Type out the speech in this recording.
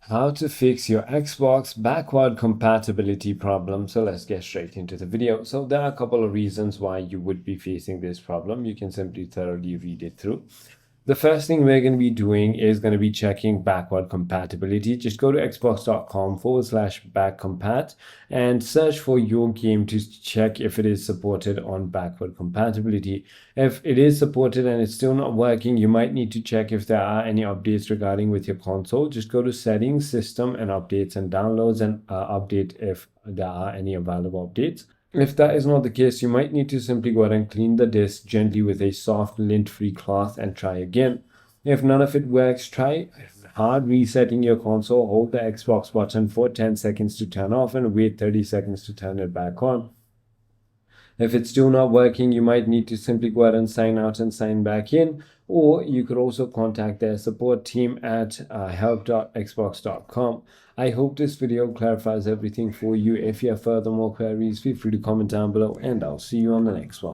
How to fix your Xbox backward compatibility problem. So let's get straight into the video. So there are a couple of reasons why you would be facing this problem. You can simply thoroughly read it through. The first thing we're going to be doing is going to be checking backward compatibility. Just go to xbox.com/backcompat and search for your game to check if it is supported on backward compatibility. If it is supported and it's still not working, you might need to check if there are any updates regarding with your console. Just go to settings, system, and updates and downloads and update if there are any available updates. If that is not the case, you might need to simply go ahead and clean the disk gently with a soft lint-free cloth and try again. If none of it works, try hard resetting your console. Hold the Xbox button for 10 seconds to turn off and wait 30 seconds to turn it back on. If it's still not working, you might need to simply go ahead and sign out and sign back in, or you could also contact their support team at help.xbox.com. I hope this video clarifies everything for you. If you have further more queries, feel free to comment down below, and I'll see you on the next one.